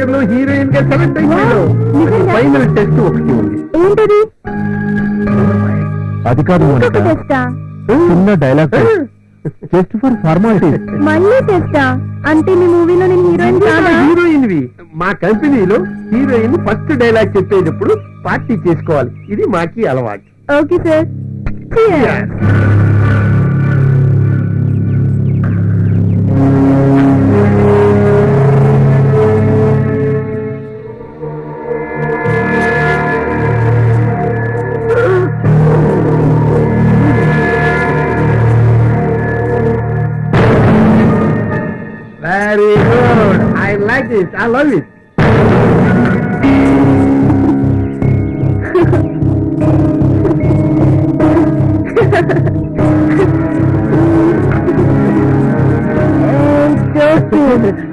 Picture లో heroine గా select అయిపోయాడు. ఫైనల్ టెస్ట్ ఒకటి ఉంది. ఏంటది? అది కాదు మోనిక, టెస్టా? చిన్న డైలాగ్ జస్ట్ ఫర్ ఫార్మాలిటీ. మళ్ళీ టెస్టా? అంటే మీ మూవీలో నేను హీరోయిన్ కాదా? హీరోయిన్ వి. మా కంపెనీలో హీరోయిన్ ఫస్ట్ డైలాగ్ చెప్పేటప్పుడు పార్టీ చేసుకోవాలి. ఇది మాకి అలవాటు. Okay sir. Very good. I like it. I love it.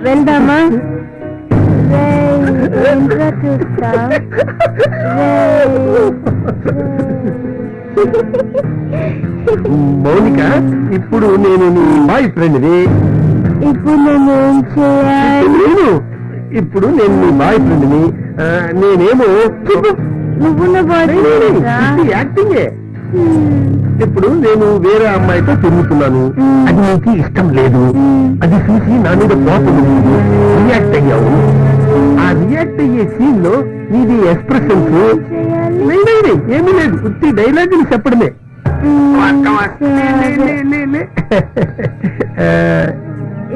వెళ్దామా? చూస్తా. మౌనిక, ఇప్పుడు నేను నీ బాయ్ ఫ్రెండ్ని. ఇప్పుడు నేను ఏం చేయాలి? ఇప్పుడు నేను నీ బాయ్ ఫ్రెండ్ని. నేనేమో నువ్వు నా బాయ్ యాక్టింగే. ఇప్పుడు నేను వేరే అమ్మాయితో తిరుగుతున్నాను, అది నీకు ఇష్టం లేదు. అది చూసి నా మీద కోపం రియాక్ట్ అయ్యావు. ఆ రియాక్ట్ అయ్యే సీన్ లో నీది ఎక్స్ప్రెషన్స్ ఏమీ లేదు, ఉత్తి డైలాగ్ చెప్పడమే.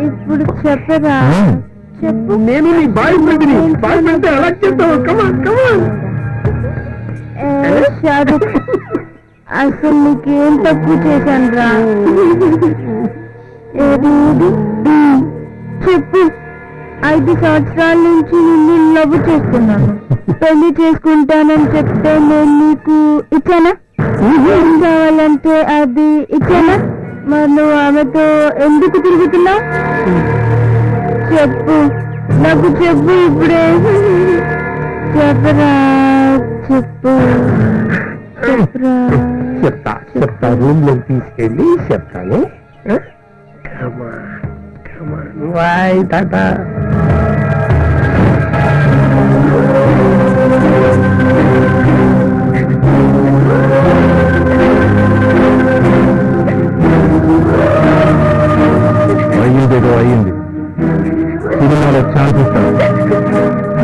ఇప్పుడు చెప్పరా? చెప్పు. నేను నీ బాయ్ ఫ్రెండ్ని. బాయ్ ఫ్రెండ్ అలా చేస్తావు. కమాన్ కమాన్. అసలు నీకేం తప్పు చేశాను రా? చెప్పు. 5 సంవత్సరాల నుంచి నిన్ను లవ్ చేస్తున్నాను. పెళ్లి చేసుకుంటానని చెప్తే నేను నీకు ఇచ్చానా? ఏం కావాలంటే అది ఇచ్చానా? మరి నువ్వు ఆమెతో ఎందుకు తిరుగుతున్నావు? చెప్పు, నాకు చెప్పు ఇప్పుడే. చెప్పరా, చెప్పు. చెప్తా రూమ్ లో తీసుకెళ్ళి చెప్తాను. బాయ్ టాటా. అయ్యిందేదో అయ్యింది. సినిమాలో ఛాన్స్ ఇస్తాను,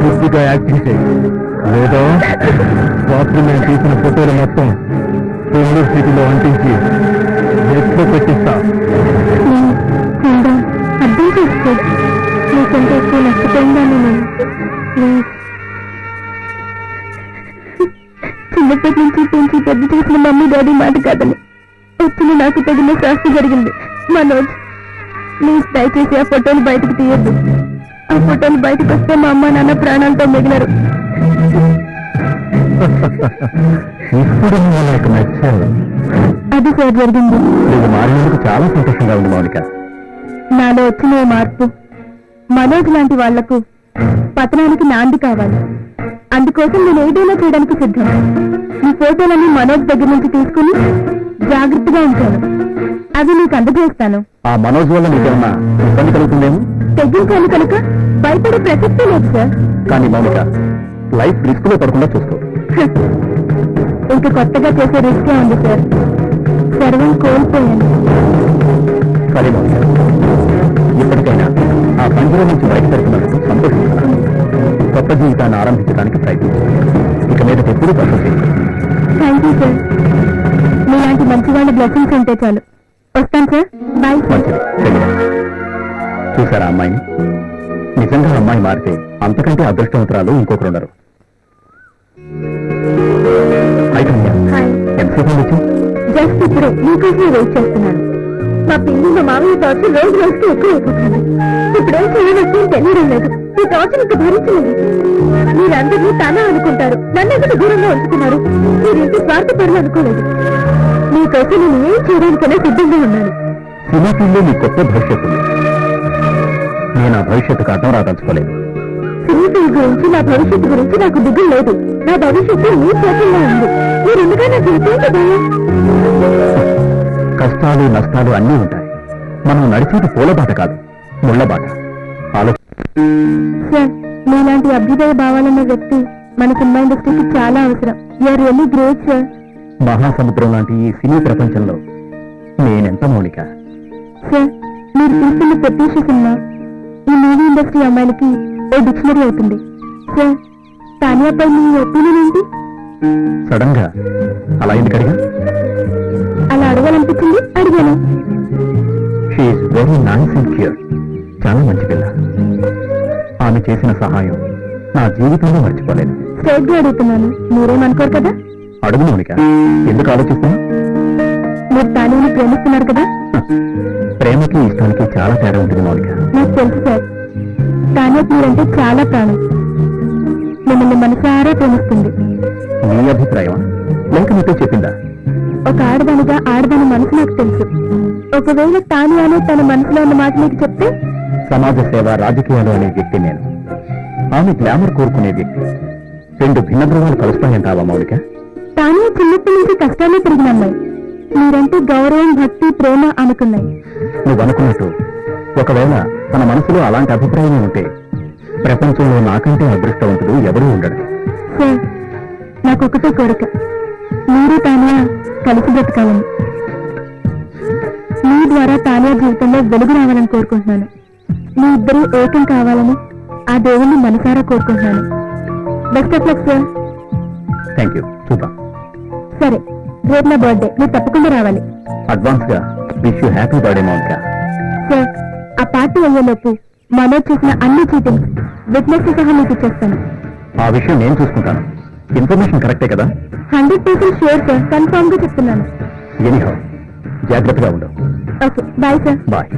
బుద్ధిగా యాక్టింగ్ చేయి. లేదా రాత్రి మేము తీసిన ఫోటోలు మొత్తం బెంగళూరు సిటీలో అంటించి నెట్లో పెట్టిస్తా. అర్థం చేసుకో, నీకంటే ఎక్కువ నష్టపోయిందాను నేను. చిన్నప్పటి నుంచి పెంచి పెద్ద చేసిన మమ్మీ డాడీ మాట కాదని వచ్చిన నాకు తగిన శాస్తి జరిగింది. మనోజ్, ప్లీజ్ దయచేసి ఆ ఫోటోలు బయటకు తీయద్దు. ఆ ఫోటోలు బయటకు వస్తే మా అమ్మ నాన్న ప్రాణాలతో మిగిలరు. ఇప్పుడు నాకు నచ్చాను. అది సార్ జరిగింది. నీకు మారినందుకు చాలా సంతోషంగా ఉంది మౌనిక. నాలో వచ్చిన మార్పు మనోజ్ లాంటి వాళ్లకు పతనానికి నాంది కావాలి. అందుకోసం నేను ఏదైనా చేయడానికి సిద్ధం. ఈ ఫోటోలన్నీ మనోజ్ దగ్గర నుంచి తీసుకుని జాగ్రత్తగా ఉంచాను. అవి నీకు అందజేస్తాను. ఆ మనోజ్ వల్ల నీకేమన్నా ఇబ్బంది కలుగుతుందేమో? తెగించాను కనుక భయపడే ప్రసక్తే లేదు సార్. కానీ మౌనిక, లైఫ్ రిస్క్ లో పడకుండా చూసుకో. ఇంకా కొత్తగా చేసే రిస్కే ఉంది సార్. సర్వం కోల్పోయాను. సరే మౌనిక, ఇప్పటికైనా ఆ పంజరం నుంచి బయటపడుతున్నందుకు సంతోషిస్తున్నాను. కొత్త జీవితాన్ని ఆరంభించడానికి ప్రయత్నించాను. ఇక మీద ఎప్పుడూ పడుతుంది. Thank you sir. మీలాంటి మంచి వాళ్ళ బ్లెస్సింగ్స్ ఉంటే చాలు. వస్తాను సార్. బాయ్. మంచిది. చూసారా అమ్మాయిని? నిజంగా అమ్మాయి మారితే అంతకంటే అదృష్టవంతురాలు ఇంకొకరున్నారు. ఎంతసేపు వచ్చి? జస్ట్ ఇప్పుడు మీకోసమే వెయిట్ చేస్తున్నాను. మా పిల్లి మా మామయ్య టార్చర్ రోజు రోజుకి ఎక్కువ అయిపోతుంది. ఇప్పుడేం చేయవచ్చు తెలియడం లేదు. ఈ టార్చర్ ఇంకా భరించలేదు. మీరందరినీ తానా అనుకుంటారు, నన్ను ఎక్కడ దూరంగా ఉంచుతున్నారు. మీరింటి స్వార్థపరులు అనుకోలేదు. మీకోసం నేను ఏం చేయడానికైనా సిద్ధంగా ఉన్నాను. సినీ ఫీల్డ్లో మీ కొత్త భవిష్యత్తు ఉంది. నేను ఆ భవిష్యత్తుకు అర్థం రాదలుచుకోలేదు. సినీ ఫీల్డ్ గురించి, నా భవిష్యత్తు గురించి నాకు దిగులు లేదు. నా భవిష్యత్తు మీ చేతుల్లో ఉంది. మీరెందుగా నా జీవితం భయం? కష్టాలు నష్టాలు అన్నీ ఉంటాయి. మనం నడిచేది పూలబాట కాదు, ముళ్ళబాట. సార్, మీలాంటి అభ్యుదయ భావాలున్న వ్యక్తి మన సినిమా ఇండస్ట్రీకి చాలా అవసరం. You are really great sir. మహాసముద్రం లాంటి ఈ సినీ ప్రపంచంలో నేనెంత మౌనిక. సార్, మీరు తీస్తున్న ప్రత్యూష సినిమా ఈ మూవీ ఇండస్ట్రీ అమ్మాయిలకి ఓ డిక్షనరీ అవుతుంది. సార్, తానియాపై మీ ఒపీనియన్ ఏంటి? సడన్ గా అలా ఎందుకు అడిగా? అలా అడగాలనిపించింది, అడిగాను. She is very nice and cute. చాలా మంచి పిల్ల. ఆమె చేసిన సహాయం నా జీవితంలో మర్చిపోలేదు. స్ట్రైట్ గా అడుగుతున్నాను, మీరేమనుకోరు కదా? అడుగు మౌనిక, ఎందుకు ఆలోచిస్తున్నా? మీరు తానియాని ప్రేమిస్తున్నారు కదా? ప్రేమకి ఇష్టానికి చాలా తేడా ఉంటుంది మౌనిక. నాకు తెలుసు సార్. తానియాకి మీరంటే చాలా ప్రాణం. మిమ్మల్ని మనసారా ప్రేమిస్తుంది. నీ అభిప్రాయం లేక నీతో చెప్పిందా? ఒక ఆడదానిగా ఆడదాని మనసు నాకు తెలుసు. ఒకవేళ తానియానే తన మనసులో ఉన్న మాట మీకు చెప్తే? సమాజ సేవ, రాజకీయాలు అనే వ్యక్తి నేను. ఆమె గ్లామర్ కోరుకునే వ్యక్తి. రెండు భిన్న ధృవాలు కలుస్తాయంటావా మౌలిక? తానే చిన్నప్పటి నుంచి కష్టాలే పెరిగిన అమ్మాయి. మీరంటే గౌరవం, భక్తి, ప్రేమ అనుకున్నాయి. నువ్వు అనుకున్నట్టు ఒకవేళ తన మనసులో అలాంటి అభిప్రాయం ఉంటే ప్రపంచంలో నాకంటే అదృష్టవంతుడు ఎవరూ ఉండడు. సార్, నాకు ఒకటే కోరిక, మీరు తానియా కలిసి బ్రతకాలని. మీ ద్వారా తానియా జీవితంలో వెలుగు రావాలని కోరుకుంటున్నాను. మీ ఇద్దరూ ఏకం కావాలని ఆ దేవుణ్ణి మనసారా కోరుకుంటున్నాను. Best of luck sir. Thank you. చూద్దాం. సరే, రేపు నా బర్త్డే, మీరు తప్పకుండా రావాలి. అడ్వాన్స్ గా wish you happy birthday Mounika. Sir, ఆ పార్టీ అయ్యేలోపు మనోజ్ చేసిన అన్ని చీటింగ్స్ విట్నెస్ సహా మీకు ఇచ్చేస్తాను. ఆ విషయం నేను చూసుకుంటాను. ఇన్ఫర్మేషన్ కరెక్టే కదా? 100% షూర్ సార్, కన్ఫర్మ్ గా చెప్తున్నాను. ఎనీహౌ, జాగ్రత్తగా ఉండు. Okay, bye sir. Bye.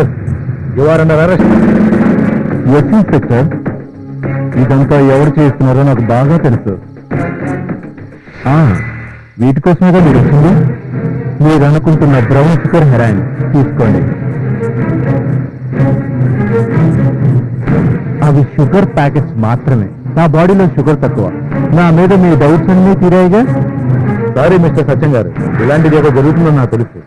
Boss you are under arrest. Yes inspector, ఇదంతా ఎవరు చేస్తున్నారో నాకు బాగా తెలుసు. వీటి కోసమేగా మీరు వచ్చింది. మీరు అనుకుంటున్న బ్రౌన్ షుగర్ హెరాయిన్ తీసుకోండి. అవి షుగర్ ప్యాకెట్స్ మాత్రమే. నా బాడీలో షుగర్ తక్కువ. నా మీద మీ డౌట్స్ అన్నీ తీరాయిగా. సారీ మిస్టర్ సత్యం గారు, ఇలాంటిది ఏదో జరుగుతుందని నాకు తెలుసు.